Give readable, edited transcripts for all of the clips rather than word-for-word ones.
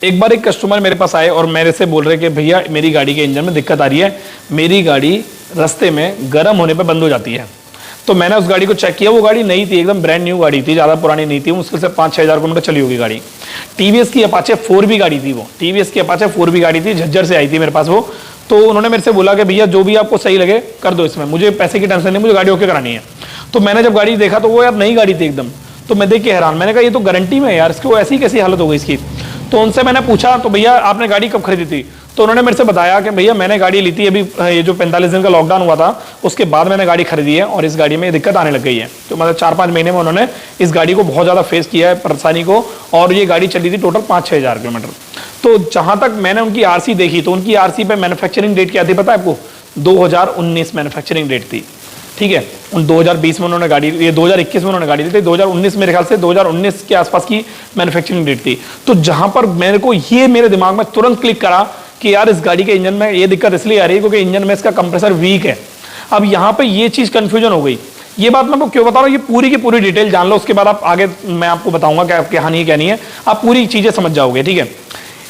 एक बार एक कस्टमर मेरे पास आए और मेरे से बोल रहे कि भैया मेरी गाड़ी के इंजन में दिक्कत आ रही है, मेरी गाड़ी रास्ते में गर्म होने पर बंद हो जाती है। तो मैंने उस गाड़ी को चेक किया, वो गाड़ी नई थी, एकदम ब्रांड न्यू गाड़ी थी, ज़्यादा पुरानी नहीं थी, मुश्किल से 5-6 हज़ार किलोमीटर चली होगी गाड़ी। टीवीएस की अपाचे 4V गाड़ी थी, वो टीवीएस की अपाचे 4V गाड़ी थी, झज्जर से आई थी मेरे पास वो। तो उन्होंने मेरे से बोला कि भैया जो भी आपको सही लगे कर दो, इसमें मुझे पैसे की टेंशन नहीं, मुझे गाड़ी ओके करानी है। तो मैंने जब गाड़ी देखा तो वो यार नई गाड़ी थी एकदम, तो मैं देख के हैरान, मैंने कहा ये तो गारंटी में है यार, इसको ऐसी कैसी हालत हो गई इसकी। तो उनसे मैंने पूछा तो भैया आपने गाड़ी कब खरीदी थी? तो उन्होंने मेरे से बताया कि भैया मैंने गाड़ी ली थी अभी, ये जो 45 दिन का लॉकडाउन हुआ था उसके बाद मैंने गाड़ी खरीदी है और इस गाड़ी में दिक्कत आने लग गई है। तो मतलब 4-5 महीने में उन्होंने इस गाड़ी को बहुत ज़्यादा फेस किया है परेशानी को, और ये गाड़ी चली थी टोटल 5-6 हज़ार किलोमीटर। तो जहाँ तक मैंने उनकी आरसी देखी तो उनकी आरसी पे मैन्युफैक्चरिंग डेट क्या थी पता है आपको? 2019 मैन्युफैक्चरिंग डेट थी, ठीक है। 2020 में उन्होंने गाड़ी, ये 2021 में उन्होंने गाड़ी ली थी, 2019 मेरे ख्याल से 2019 के आसपास की मैन्युफैक्चरिंग डेट थी। तो जहां पर मेरे को ये मेरे दिमाग में तुरंत क्लिक करा कि यार इस गाड़ी के इंजन में ये दिक्कत इसलिए आ रही है क्योंकि इंजन में इसका कंप्रेसर वीक है। अब यहाँ पे ये चीज कंफ्यूजन हो गई। ये बात मैं आपको क्यों बता रहा हूँ, ये पूरी की पूरी डिटेल जान लो, उसके बाद आप आगे मैं आपको बताऊंगा क्या कहानी क्या नहीं है, आप पूरी चीजें समझ जाओगे, ठीक है।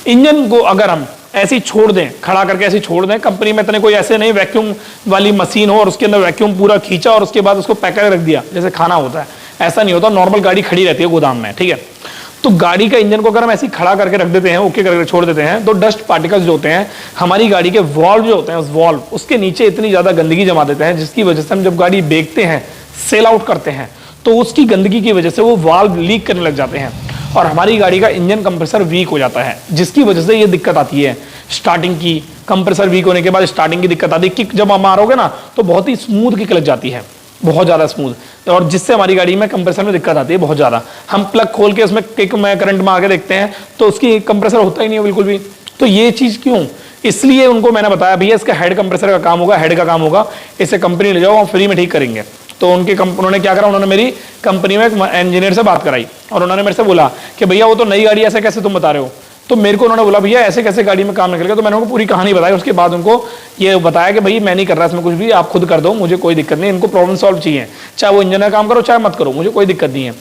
इंजन को अगर हम ऐसे ही छोड़ दें, खड़ा करके ऐसे ही छोड़ दें, कंपनी में इतने कोई ऐसे नहीं वैक्यूम वाली मशीन हो और उसके अंदर वैक्यूम पूरा खींचा और उसके बाद उसको पैक करके रख दिया जैसे खाना होता है, ऐसा नहीं होता। नॉर्मल गाड़ी खड़ी रहती है गोदाम में, ठीक है। तो गाड़ी का इंजन को अगर हम ऐसे ही खड़ा करके रख देते हैं, ओके करके छोड़ देते हैं, तो डस्ट पार्टिकल्स जो होते हैं हमारी गाड़ी के वॉल्व जो होते हैं, उस वॉल्व उसके नीचे इतनी ज्यादा गंदगी जमा देते हैं, जिसकी वजह से हम जब गाड़ी बेचते हैं, सेल आउट करते हैं, तो उसकी गंदगी की वजह से वो वाल्व लीक करने लग जाते हैं और हमारी गाड़ी का इंजन कंप्रेसर वीक हो जाता है, जिसकी वजह से ये दिक्कत आती है। स्टार्टिंग की कंप्रेसर वीक होने के बाद स्टार्टिंग की दिक्कत आती है, किक जब आप मारोगे ना तो बहुत ही स्मूथ किक लग जाती है, बहुत ज्यादा स्मूथ, और जिससे हमारी गाड़ी में कंप्रेसर में दिक्कत आती है बहुत ज्यादा। हम प्लग खोल के उसमें किक में करंट में आके देखते हैं तो उसकी कंप्रेसर होता ही नहीं है बिल्कुल भी। तो ये चीज क्यों? इसलिए उनको मैंने बताया भैया इसका हेड कंप्रेसर का काम होगा, हेड का काम होगा, इसे कंपनी ले जाओ और फ्री में ठीक करेंगे। तो उन्होंने क्या करा, उन्होंने मेरी कंपनी में एक इंजीनियर से बात कराई और उन्होंने मेरे से बोला कि भैया वो तो नई गाड़ी ऐसे कैसे तुम बता रहे हो। तो मेरे को उन्होंने बोला भैया ऐसे कैसे गाड़ी में काम निकलेगा। तो मैंने उनको पूरी कहानी बताई, उसके बाद उनको ये बताया कि भाई मैं नहीं कर रहा इसमें कुछ भी, आप खुद कर दो, मुझे कोई दिक्कत नहीं, इनको प्रॉब्लम सॉल्व चाहिए, चाहे वो इंजन का काम करो चाहे मत करो, मुझे कोई दिक्कत नहीं है।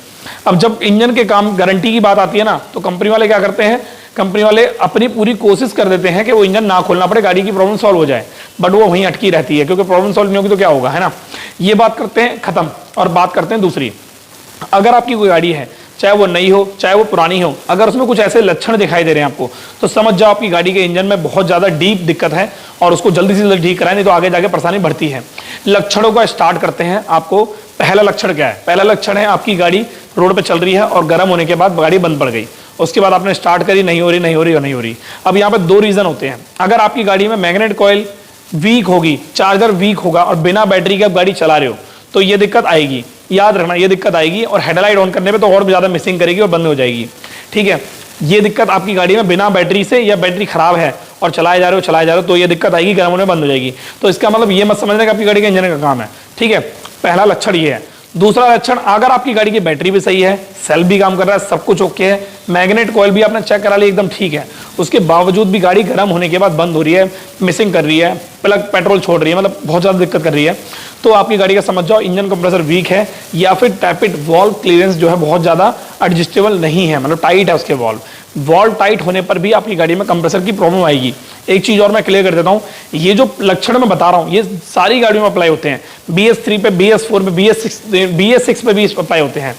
अब जब इंजन के काम गारंटी की बात आती है ना, तो कंपनी वाले क्या करते हैं, कंपनी वाले अपनी पूरी कोशिश कर देते हैं कि वो इंजन ना खोलना पड़े, गाड़ी की प्रॉब्लम सॉल्व हो जाए, बट वो वहीं अटकी रहती है क्योंकि प्रॉब्लम सॉल्व नहीं होगी तो क्या होगा, है ना। ये बात करते हैं खत्म, और बात करते हैं दूसरी। अगर आपकी कोई गाड़ी है, चाहे वो नई हो चाहे वो पुरानी हो, अगर उसमें कुछ ऐसे लक्षण दिखाई दे रहे हैं आपको, तो समझ जाओ आपकी गाड़ी के इंजन में बहुत ज्यादा डीप दिक्कत है और उसको जल्दी से जल्दी ठीक कराएं, नहीं तो आगे जाके परेशानी बढ़ती है। लक्षणों का स्टार्ट करते हैं। आपको पहला लक्षण क्या है? पहला लक्षण है आपकी गाड़ी रोड पे चल रही है और गर्म होने के बाद गाड़ी बंद पड़ गई, उसके बाद आपने स्टार्ट करी, नहीं हो रही नहीं हो रही और नहीं हो रही। अब यहाँ पे दो रीजन होते हैं। अगर आपकी गाड़ी में मैग्नेट कॉइल वीक होगी, चार्जर वीक होगा और बिना बैटरी के आप गाड़ी चला रहे हो, तो ये दिक्कत आएगी, याद रखना ये दिक्कत आएगी। और हेडलाइट ऑन करने पे तो और ज्यादा मिसिंग करेगी और बंद हो जाएगी, ठीक है। ये दिक्कत आपकी गाड़ी में बिना बैटरी से, या बैटरी खराब है और चलाए जा रहे हो तो ये दिक्कत आएगी, गर्म होने में बंद हो जाएगी। तो इसका मतलब ये मत समझना कि आपकी गाड़ी के इंजन का काम है, ठीक है। पहला लक्षण ये है। दूसरा लक्षण, अगर आपकी गाड़ी की बैटरी भी सही है, सेल भी काम कर रहा है, सब कुछ ओके है, मैग्नेट कॉइल भी आपने चेक करा लिया एकदम ठीक है, उसके बावजूद भी गाड़ी गर्म होने के बाद बंद हो रही है, मिसिंग कर रही है, प्लग पेट्रोल छोड़ रही है, मतलब बहुत ज्यादा दिक्कत कर रही है, तो आपकी गाड़ी का समझ जाओ इंजन कंप्रेसर वीक है, या फिर टैपिट वॉल्व क्लियरेंस जो है बहुत ज्यादा एडजस्टेबल नहीं है, मतलब टाइट है उसके वॉल्व। वॉल्व टाइट होने पर भी आपकी गाड़ी में कंप्रेसर की प्रॉब्लम आएगी। एक चीज और मैं क्लियर कर देता हूं, ये जो लक्षण मैं बता रहा हूं ये सारी गाड़ियों में अप्लाई होते हैं, BS3 पे, BS4 पे, BS6 पे भी अप्लाई होते हैं,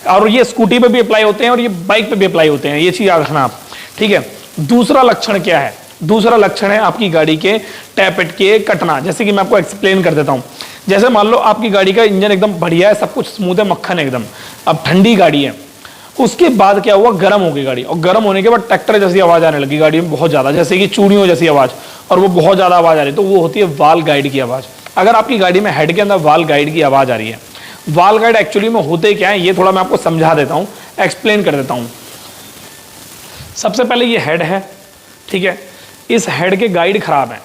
और ये स्कूटी पे भी अप्लाई होते हैं और ये बाइक पे भी अप्लाई होते हैं, ये चीज याद रखना आप, ठीक है। दूसरा लक्षण क्या है? दूसरा लक्षण है आपकी गाड़ी के टैपेट के कटना। जैसे कि मैं आपको एक्सप्लेन कर देता हूं। जैसे मान लो आपकी गाड़ी का इंजन एकदम बढ़िया है, सब कुछ स्मूथ है, मक्खन है एकदम, अब ठंडी गाड़ी है, उसके बाद क्या हुआ, गर्म हो गई गाड़ी, और गर्म होने के बाद ट्रैक्टर जैसी आवाज आने लगी गाड़ी में बहुत ज्यादा, जैसे कि चूड़ियों जैसी आवाज, और वो बहुत ज्यादा आवाज आ रही है, तो वो होती है वाल गाइड की आवाज। अगर आपकी गाड़ी में हेड के अंदर वाल गाइड की आवाज आ रही है, वाल गाइड एक्चुअली में होते क्या है ये थोड़ा मैं आपको समझा देता हूं, एक्सप्लेन कर देता हूं। सबसे पहले ये हेड है, ठीक है, इस हेड के गाइड खराब है,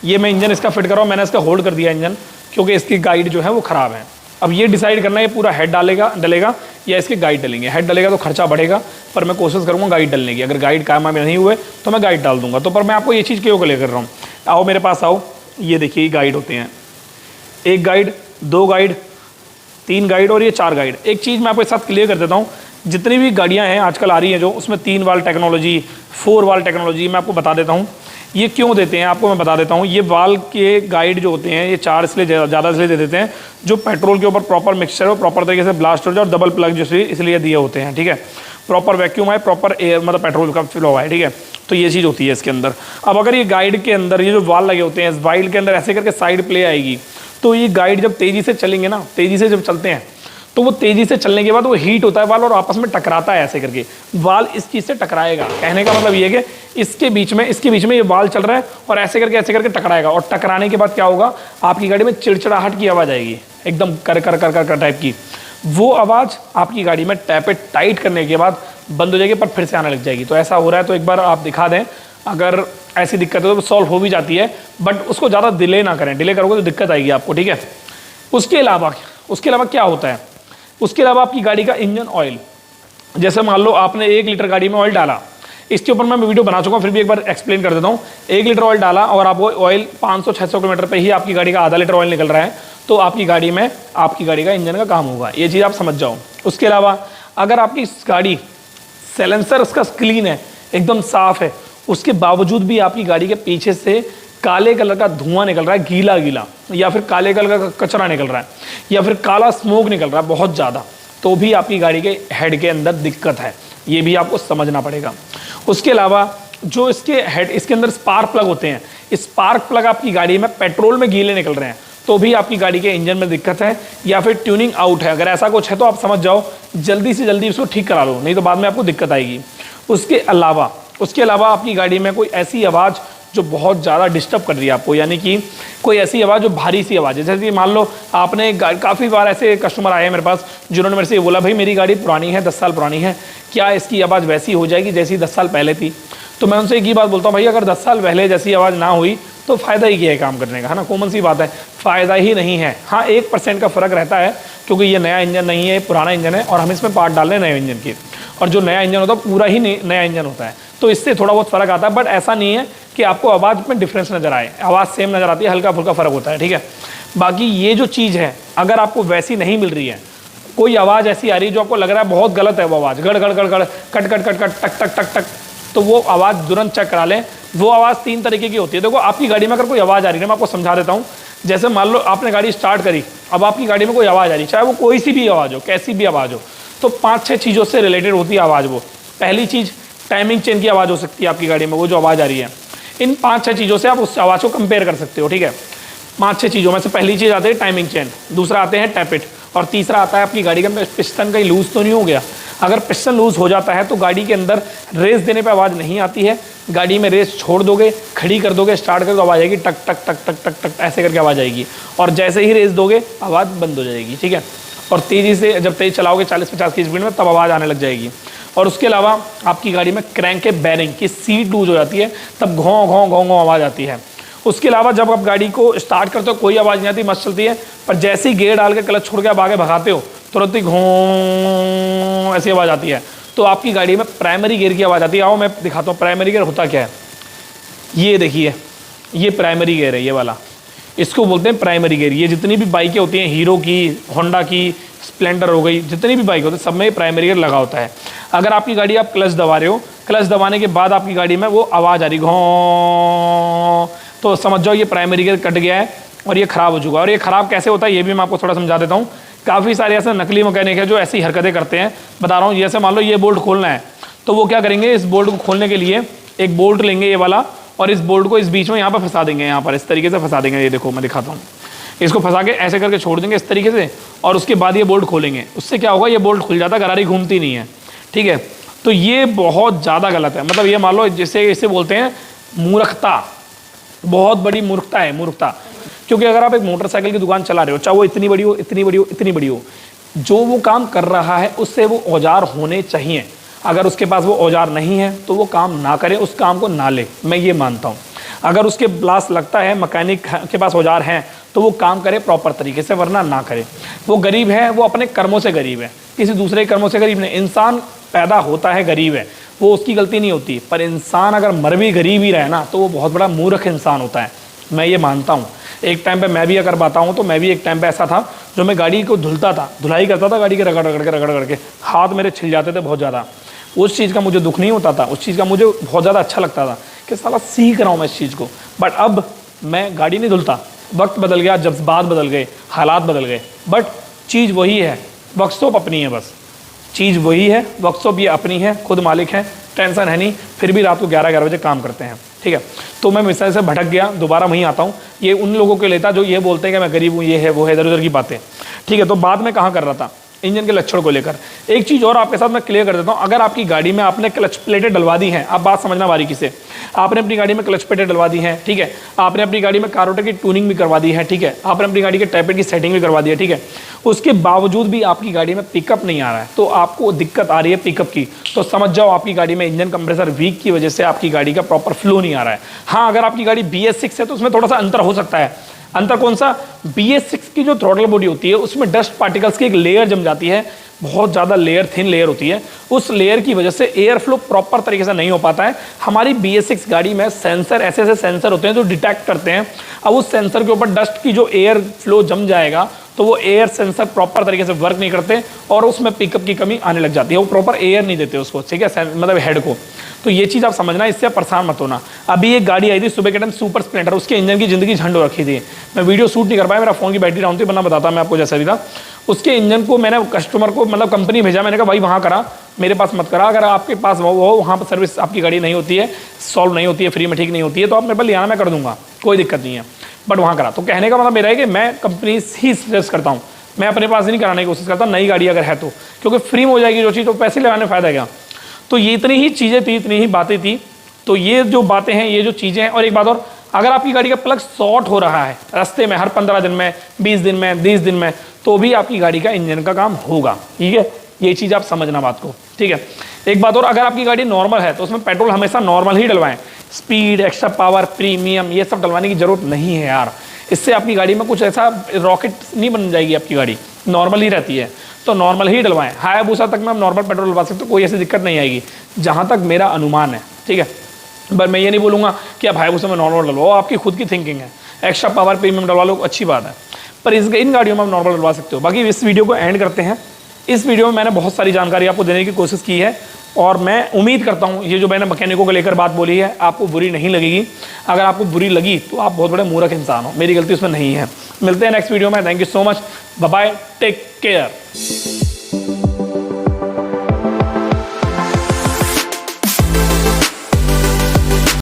ये मैं इंजन इसका फिट कर रहा हूं, मैंने इसका होल्ड कर दिया इंजन क्योंकि इसकी गाइड जो है वो खराब है। अब ये डिसाइड करना है ये पूरा हेड डलेगा या इसके गाइड डलेंगे। हेड डलेगा तो खर्चा बढ़ेगा, पर मैं कोशिश करूंगा गाइड डलने की। अगर गाइड कामयाब नहीं हुए तो मैं गाइड डाल दूंगा। तो पर मैं आपको ये चीज़ क्यों क्लियर कर रहा हूँ, आओ मेरे पास आओ, ये देखिए गाइड होते हैं, एक गाइड, दो गाइड, तीन गाइड और ये चार गाइड। एक चीज़ मैं आपके साथ क्लियर कर देता हूँ, जितनी भी गाड़ियाँ हैं आजकल आ रही हैं जो, उसमें 3 वाल्व टेक्नोलॉजी, 4 वाल्व टेक्नोलॉजी, मैं आपको बता देता हूँ ये क्यों देते हैं। आपको मैं बता देता हूँ, ये वाल्व के गाइड जो होते हैं ये 4 इसलिए ज़्यादा इसलिए दे देते हैं, जो पेट्रोल के ऊपर प्रॉपर मिक्सचर हो, प्रॉपर तरीके से ब्लास्ट हो जाए, और डबल प्लग जो इसलिए दिए होते हैं, ठीक है। प्रॉपर वैक्यूम आए, प्रॉपर एयर मतलब पेट्रोल का फ्लो आए, ठीक है। तो ये चीज़ होती है इसके अंदर। अब अगर ये गाइड के अंदर ये जो वाल्व लगे होते हैं, इस वाल्व के अंदर ऐसे करके साइड प्ले आएगी, तो ये गाइड जब तेज़ी से चलेंगे ना, तेज़ी से जब चलते हैं, तो वो तेज़ी से चलने के बाद वो हीट होता है वाल्व और आपस में टकराता है। ऐसे करके वाल्व इस चीज़ से टकराएगा। कहने का मतलब ये है कि इसके बीच में ये वाल्व चल रहा है और ऐसे करके टकराएगा, और टकराने के बाद क्या होगा, आपकी गाड़ी में चिड़चिड़ाहट की आवाज़ आएगी, एकदम कर कर कर कर कर टाइप की। वो आवाज़ आपकी गाड़ी में टैपे टाइट करने के बाद बंद हो जाएगी, पर फिर से आने लग जाएगी। तो ऐसा हो रहा है, तो एक बार आप दिखा दें। अगर ऐसी दिक्कत हो तो सॉल्व हो भी जाती है, बट उसको ज़्यादा डिले ना करें, डिले करोगे तो दिक्कत आएगी आपको, ठीक है। उसके अलावा क्या होता है, उसके अलावा आपकी गाड़ी का इंजन ऑयल, जैसे मान लो आपने 1 लीटर गाड़ी में ऑयल डाला, इसके ऊपर मैं वीडियो बना चुका हूँ, फिर भी एक बार एक्सप्लेन कर देता हूँ। 1 लीटर ऑयल डाला और आपको ऑयल 500-600 किलोमीटर पे ही आपकी गाड़ी का आधा लीटर ऑयल निकल रहा है, तो आपकी गाड़ी में आपकी गाड़ी का इंजन का काम होगा। ये चीज़ आप समझ जाओ। उसके अलावा अगर आपकी गाड़ी साइलेंसर उसका क्लीन है, एकदम साफ है, उसके बावजूद भी आपकी गाड़ी के पीछे से काले कलर का धुआं निकल रहा है, गीला गीला, या फिर काले कलर का कचरा निकल रहा है, या फिर काला स्मोक निकल रहा है बहुत ज़्यादा, तो भी आपकी गाड़ी के हेड के अंदर दिक्कत है। ये भी आपको समझना पड़ेगा। उसके अलावा जो इसके अंदर स्पार्क प्लग होते हैं, स्पार्क प्लग आपकी गाड़ी में पेट्रोल में गीले निकल रहे हैं, तो भी आपकी गाड़ी के इंजन में दिक्कत है, या फिर ट्यूनिंग आउट है। अगर ऐसा कुछ है तो आप समझ जाओ, जल्दी से जल्दी उसको ठीक करा लो, नहीं तो बाद में आपको दिक्कत आएगी। उसके अलावा आपकी गाड़ी में कोई ऐसी आवाज़ जो बहुत ज़्यादा डिस्टर्ब कर रही है आपको, यानी कि कोई ऐसी आवाज़ जो भारी सी आवाज़ है, जैसे कि मान लो आपने काफ़ी बार ऐसे कस्टमर आए हैं मेरे पास जिन्होंने मेरे से ये बोला, भाई मेरी गाड़ी पुरानी है, 10 साल पुरानी है, क्या इसकी आवाज़ वैसी हो जाएगी जैसी 10 साल पहले थी। तो मैं उनसे एक ही बात बोलता हूँ, भाई अगर 10 साल पहले जैसी आवाज़ ना हुई तो फ़ायदा ही क्या है काम करने का, है ना। कॉमन सी बात है, फ़ायदा ही नहीं है। हाँ 1% का फ़र्क रहता है, क्योंकि ये नया इंजन नहीं है, पुराना इंजन है, और हम इसमें पार्ट डाल रहे हैं नए इंजन के, और जो नया इंजन होता है पूरा ही नया इंजन होता है, तो इससे थोड़ा बहुत फ़र्क आता है। बट ऐसा नहीं है कि आपको आवाज़ में डिफरेंस नज़र आए, आवाज़ सेम नज़र आती है, हल्का फुल्का फ़र्क होता है, ठीक है। बाकी ये जो चीज़ है, अगर आपको वैसी नहीं मिल रही है, कोई आवाज़ ऐसी आ रही है जो आपको लग रहा है बहुत गलत है, वो आवाज़ गड़ गड़ गड़ गड़, कट कट कट कट, टक टक टक टक, तो वो आवाज़ तुरंत चेक करा लें। वो आवाज़ 3 तरीके की होती है। देखो आपकी गाड़ी में अगर कोई आवाज़ आ रही है, मैं आपको समझा देता हूँ। जैसे मान लो आपने गाड़ी स्टार्ट करी, अब आपकी गाड़ी में कोई आवाज़ आ रही, चाहे वो कोई सी भी आवाज़ हो, कैसी भी आवाज़ हो, तो 5-6 चीज़ों से रिलेटेड होती है आवाज़। वो पहली चीज़ टाइमिंग चेन की आवाज़ हो सकती है आपकी गाड़ी में, वो जो आवाज़ आ रही है। इन 5-6 चीज़ों से आप उस आवाज़ को कंपेयर कर सकते हो, ठीक है। 5-6 चीज़ों में से पहली चीज़ आती है टाइमिंग चेन, दूसरा आते हैं टैपिट, और तीसरा आता है आपकी गाड़ी का पिस्टन कहीं लूज़ तो नहीं हो गया। अगर पिस्टन लूज़ हो जाता है तो गाड़ी के अंदर रेस देने पे आवाज़ नहीं आती है। गाड़ी में रेस छोड़ दोगे, खड़ी कर दोगे, स्टार्ट कर, तो आवाज़ आएगी टक टक टक टक टक टक, ऐसे करके आवाज़ आएगी, और जैसे ही रेस दोगे आवाज़ बंद हो जाएगी, ठीक है। और तेज़ी से जब तेज़ चलाओगे 40-50 की स्पीड में, तब आवाज़ आने लग जाएगी। और उसके अलावा आपकी गाड़ी में क्रैंक के बैरिंग की सीट लूज हो जाती है, तब घों घों घों घों आवाज़ आती है। उसके अलावा जब आप गाड़ी को स्टार्ट करते हो कोई आवाज़ नहीं आती, मस्त चलती है, पर जैसे ही गियर डाल के क्लच छोड़ के आप आगे भगाते हो, तुरंत ही घों ऐसी आवाज़ आती है। तो आपकी गाड़ी में प्राइमरी गियर की आवाज़ आती है। आओ मैं दिखाता हूँ प्राइमरी गियर होता क्या है। ये देखिए, ये प्राइमरी गियर है, ये वाला, इसको बोलते हैं प्राइमरी गियर। ये जितनी भी बाइकें होती हैं, हीरो की, होंडा की, स्प्लेंडर हो गई, जितनी भी बाइक होती है, सब में प्राइमरी गियर लगा होता है। अगर आपकी गाड़ी आप क्लच दबा रहे हो, क्लच दबाने के बाद आपकी गाड़ी में वो आवाज़ आ रही घों, तो समझ जाओ ये प्राइमरी गियर कट गया है और ये ख़राब हो चुका है। और ये ख़राब कैसे होता है ये भी मैं आपको थोड़ा समझा देता हूँ। काफ़ी सारे ऐसे नकली मैकेनिक है जो ऐसी हरकतें करते हैं, बता रहा हूँ। जैसे मान लो ये बोल्ट खोलना है, तो वो क्या करेंगे, इस बोल्ट को खोलने के लिए एक बोल्ट लेंगे ये वाला, और इस बोल्ट को इस बीच में यहाँ पर फंसा देंगे, यहाँ पर इस तरीके से फंसा देंगे। ये देखो मैं दिखाता हूँ, इसको फंसा के ऐसे करके छोड़ देंगे इस तरीके से, और उसके बाद ये बोल्ट खोलेंगे। उससे क्या होगा, ये बोल्ट खुल जाता है, गरारी घूमती नहीं है, ठीक है। तो ये बहुत ज़्यादा गलत है। मतलब ये मान लो जिसे इसे बोलते हैं मूर्खता, बहुत बड़ी मूर्खता है, मूर्खता। क्योंकि अगर आप एक मोटरसाइकिल की दुकान चला रहे हो, चाहे वो इतनी बड़ी हो, इतनी बड़ी हो, इतनी बड़ी हो, जो वो काम कर रहा है उससे वो औजार होने चाहिए। अगर उसके पास वो औजार नहीं है तो वो काम ना करे, उस काम को ना ले, मैं ये मानता हूँ। अगर उसके पास लगता है मैकेनिक के पास औजार हैं तो वो काम करे प्रॉपर तरीके से, वरना ना करे। वो गरीब है, वो अपने कर्मों से गरीब है, किसी दूसरे कर्मों से गरीब नहीं। इंसान पैदा होता है गरीब है, वो उसकी गलती नहीं होती, पर इंसान अगर मर भी गरीब ही रहे ना तो वो बहुत बड़ा मूर्ख इंसान होता है, मैं ये मानता हूँ। एक टाइम पे मैं भी अगर बताऊँ तो मैं भी एक टाइम पे ऐसा था जो मैं गाड़ी को धुलता था, धुलाई करता था गाड़ी के रगड़ रगड़ के हाथ मेरे छिल जाते थे बहुत ज़्यादा, उस चीज़ का मुझे दुख नहीं होता था, उस चीज़ का मुझे बहुत ज़्यादा अच्छा लगता था कि साला सीख रहा हूँ मैं इस चीज़ को। बट अब मैं गाड़ी नहीं धुलता, वक्त बदल गया, जज्बात बदल गए, हालात बदल गए, बट चीज़ वही है, वर्कशॉप अपनी है, बस चीज़ वही है, वर्कशॉप ये अपनी है, खुद मालिक है, टेंशन है नहीं, फिर भी रात को 11 बजे काम करते हैं, ठीक है। तो मैं मिसाल से भटक गया, दोबारा वहीं आता हूँ। ये उन लोगों के लेता जो ये बोलते हैं कि मैं गरीब हूँ, ये है वो है, इधर उधर की बातें, ठीक है। तो बात मैं कहाँ कर रहा था, इंजन के लक्षण को लेकर। एक चीज़ और आपके साथ मैं क्लियर कर देता हूँ, अगर आपकी गाड़ी में आपने क्लच प्लेटें डलवा दी हैं, आप बात समझना बारीकी से, आपने अपनी गाड़ी में क्लच प्लेटें डलवा दी हैं, ठीक है, आपने अपनी गाड़ी में कार्बोरेटर की ट्यूनिंग भी करवा दी है, ठीक है, आपने अपनी गाड़ी के टैपेट की सेटिंग भी करवा दी है, ठीक है, उसके बावजूद भी आपकी गाड़ी में पिकअप नहीं आ रहा है, तो आपको दिक्कत आ रही है पिकअप की, तो समझ जाओ आपकी गाड़ी में इंजन कंप्रेसर वीक की वजह से आपकी गाड़ी का प्रॉपर फ्लो नहीं आ रहा है। हाँ, अगर आपकी गाड़ी BS6 है तो उसमें थोड़ा सा अंतर हो सकता है। अंतर कौन सा? BS6 की जो थ्रॉटल बॉडी होती है उसमें डस्ट पार्टिकल्स की एक लेयर जम जाती है, बहुत ज़्यादा लेयर, थिन लेयर होती है, उस लेयर की वजह से एयर फ्लो प्रॉपर तरीके से नहीं हो पाता है। हमारी BS6 गाड़ी में सेंसर, ऐसे ऐसे सेंसर होते हैं जो डिटेक्ट करते हैं, अब उस सेंसर के ऊपर डस्ट की जो एयर फ्लो जम जाएगा तो वो एयर सेंसर प्रॉपर तरीके से वर्क नहीं करते और उसमें पिकअप की कमी आने लग जाती है, वो प्रॉपर एयर नहीं देते उसको, ठीक है, मतलब हेड को। तो ये चीज़ आप समझना, इससे आप परेशान मत होना। अभी एक गाड़ी आई थी सुबह के टाइम, सुपर स्प्लेंडर, उसके इंजन की ज़िंदगी झंड हो रखी थी, मैं वीडियो शूट नहीं कर पाया, मेरा फ़ोन की बैटरी डाउन थी, वरना बताता मैं आपको जैसा भी था। उसके इंजन को मैंने कस्टमर को, मतलब कंपनी भेजा, मैंने कहा भाई वहाँ करा, मेरे पास मत करा, अगर आपके पास वो वहाँ पर सर्विस आपकी गाड़ी नहीं होती है, सॉल्व नहीं होती है, फ्री में ठीक नहीं होती है, तो आप मेरे पास ले आना, मैं कर दूंगा, कोई दिक्कत नहीं है, बट वहाँ करा। तो कहने का मतलब मेरा है कि मैं कंपनी ही सजेस्ट करता हूँ, मैं अपने पास ही नहीं कराने की कोशिश करता, नई गाड़ी अगर है तो, क्योंकि फ्री में हो जाएगी जो चीज़, तो पैसे लगाने में फ़ायदा क्या। तो ये इतनी ही चीज़ें थी, इतनी ही बातें थी। तो ये जो बातें हैं, ये जो चीज़ें हैं, और एक बात और, अगर आपकी गाड़ी का प्लग शॉर्ट हो रहा है रास्ते में हर 15 दिन में, 20 दिन में, 30 दिन में, तो भी आपकी गाड़ी का इंजन का काम होगा, ठीक है। ये चीज़ आप समझना बात को, ठीक है। एक बात और, अगर आपकी गाड़ी नॉर्मल है तो उसमें पेट्रोल हमेशा नॉर्मल ही डलवाएं, स्पीड, एक्स्ट्रा पावर, प्रीमियम, ये सब डलवाने की जरूरत नहीं है यार। इससे आपकी गाड़ी में कुछ ऐसा रॉकेट नहीं बन जाएगी, आपकी गाड़ी नॉर्मल ही रहती है, तो नॉर्मल ही डलवाएं। हायाबुसा तक में हम नॉर्मल पेट्रोल डलवा सकते, कोई ऐसी दिक्कत नहीं आएगी, जहाँ तक मेरा अनुमान है, ठीक है। पर मैं ये नहीं बोलूँगा कि आप हायाबुसा में नॉर्मल डलवाओ, आपकी खुद की थिंकिंग है, एक्स्ट्रा पावर, प्रीमियम डलवा लो, अच्छी बात है, पर इन गाड़ियों में आप नॉर्मल डलवा सकते हो। बाकी इस वीडियो को एंड करते हैं। इस वीडियो में मैंने बहुत सारी जानकारी आपको देने की कोशिश की है, और मैं उम्मीद करता हूँ ये जो मैंने मैकेनिकों को लेकर बात बोली है आपको बुरी नहीं लगेगी। अगर आपको बुरी लगी तो आप बहुत बड़े मूर्ख इंसान हो, मेरी गलती उसमें नहीं है। मिलते हैं नेक्स्ट वीडियो में, thank you so much, bye bye, take care.